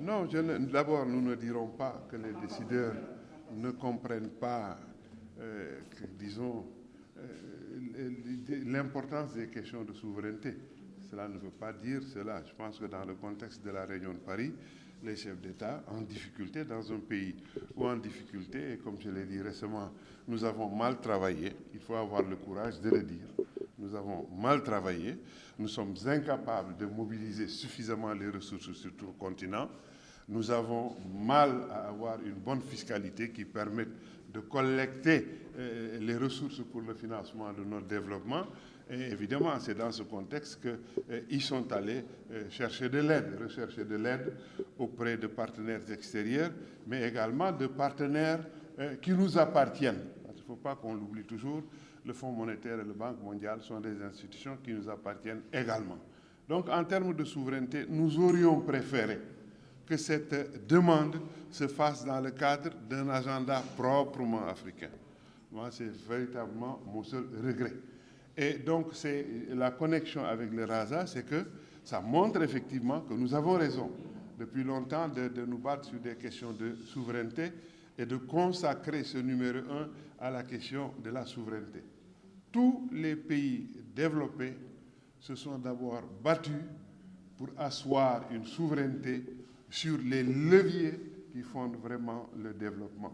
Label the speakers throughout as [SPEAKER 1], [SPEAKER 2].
[SPEAKER 1] Non, d'abord, nous ne dirons pas que les décideurs ne comprennent pas, disons, l'importance des questions de souveraineté. Cela ne veut pas dire cela. Je pense que dans le contexte de la réunion de Paris, les chefs d'État en difficulté dans un pays ou en difficulté, et comme je l'ai dit récemment, nous avons mal travaillé, il faut avoir le courage de le dire. Nous avons mal travaillé, nous sommes incapables de mobiliser suffisamment les ressources sur tout le continent. Nous avons mal à avoir une bonne fiscalité qui permette de collecter les ressources pour le financement de notre développement. Et évidemment, c'est dans ce contexte qu'ils sont allés rechercher de l'aide auprès de partenaires extérieurs, mais également de partenaires qui nous appartiennent. Il ne faut pas qu'on l'oublie toujours, le Fonds monétaire et la Banque mondiale sont des institutions qui nous appartiennent également. Donc, en termes de souveraineté, nous aurions préféré que cette demande se fasse dans le cadre d'un agenda proprement africain. Moi, c'est véritablement mon seul regret. Et donc, c'est la connexion avec le RASA, c'est que ça montre effectivement que nous avons raison depuis longtemps de nous battre sur des questions de souveraineté et de consacrer ce numéro 1 à la question de la souveraineté. Tous les pays développés se sont d'abord battus pour asseoir une souveraineté sur les leviers qui fondent vraiment le développement.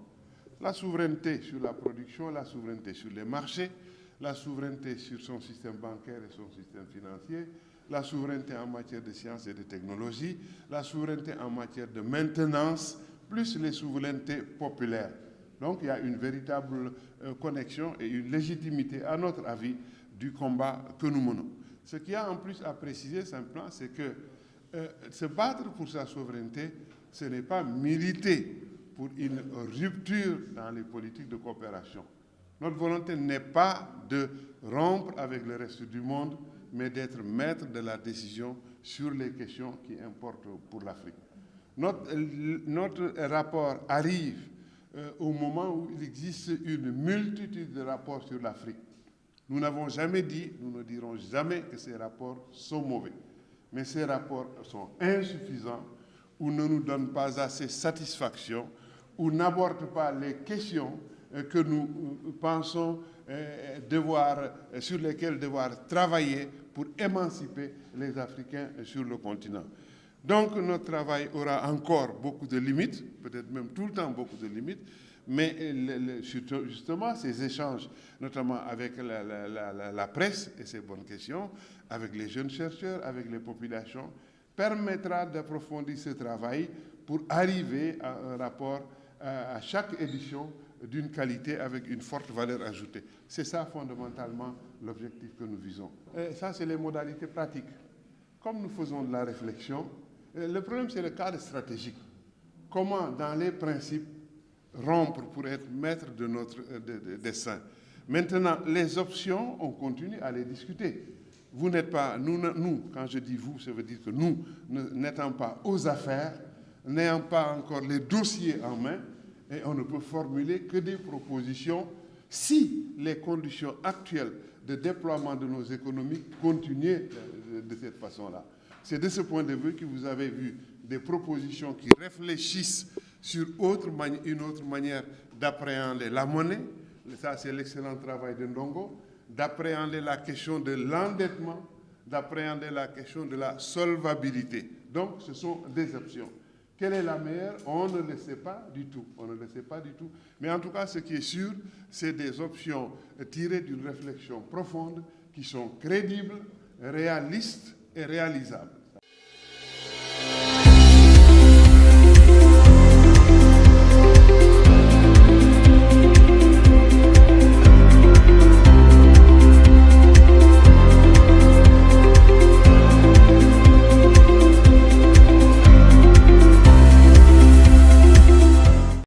[SPEAKER 1] La souveraineté sur la production, la souveraineté sur les marchés, la souveraineté sur son système bancaire et son système financier, la souveraineté en matière de sciences et de technologie, la souveraineté en matière de maintenance, plus les souverainetés populaires. Donc il y a une véritable connexion et une légitimité, à notre avis, du combat que nous menons. Ce qu'il y a en plus à préciser simplement, c'est que se battre pour sa souveraineté, ce n'est pas militer pour une rupture dans les politiques de coopération. Notre volonté n'est pas de rompre avec le reste du monde, mais d'être maître de la décision sur les questions qui importent pour l'Afrique. Notre rapport arrive au moment où il existe une multitude de rapports sur l'Afrique. Nous n'avons jamais dit, nous ne dirons jamais que ces rapports sont mauvais. Mais ces rapports sont insuffisants ou ne nous donnent pas assez satisfaction ou n'abordent pas les questions que nous pensons sur lesquelles devoir travailler pour émanciper les Africains sur le continent. Donc notre travail aura encore beaucoup de limites, peut-être même tout le temps beaucoup de limites, mais justement ces échanges, notamment avec la presse et ces bonnes questions, avec les jeunes chercheurs, avec les populations, permettra d'approfondir ce travail pour arriver à un rapport à chaque édition d'une qualité avec une forte valeur ajoutée. C'est ça fondamentalement l'objectif que nous visons. Et ça, c'est les modalités pratiques. Comme nous faisons de la réflexion, le problème, c'est le cadre stratégique. Comment, dans les principes, rompre pour être maître de notre destin. Maintenant, les options, on continue à les discuter. Vous n'êtes pas, nous, quand je dis vous, ça veut dire que nous, n'étant pas aux affaires, n'ayant pas encore les dossiers en main, et on ne peut formuler que des propositions si les conditions actuelles de déploiement de nos économies continuaient de cette façon-là. C'est de ce point de vue que vous avez vu des propositions qui réfléchissent sur une autre manière d'appréhender la monnaie. Ça, c'est l'excellent travail de Ndongo, d'appréhender la question de l'endettement, d'appréhender la question de la solvabilité. Donc, ce sont des options. Quelle est la meilleure? On ne le sait pas du tout. On ne le sait pas du tout. Mais en tout cas, ce qui est sûr, c'est des options tirées d'une réflexion profonde qui sont crédibles, réalistes et réalisables.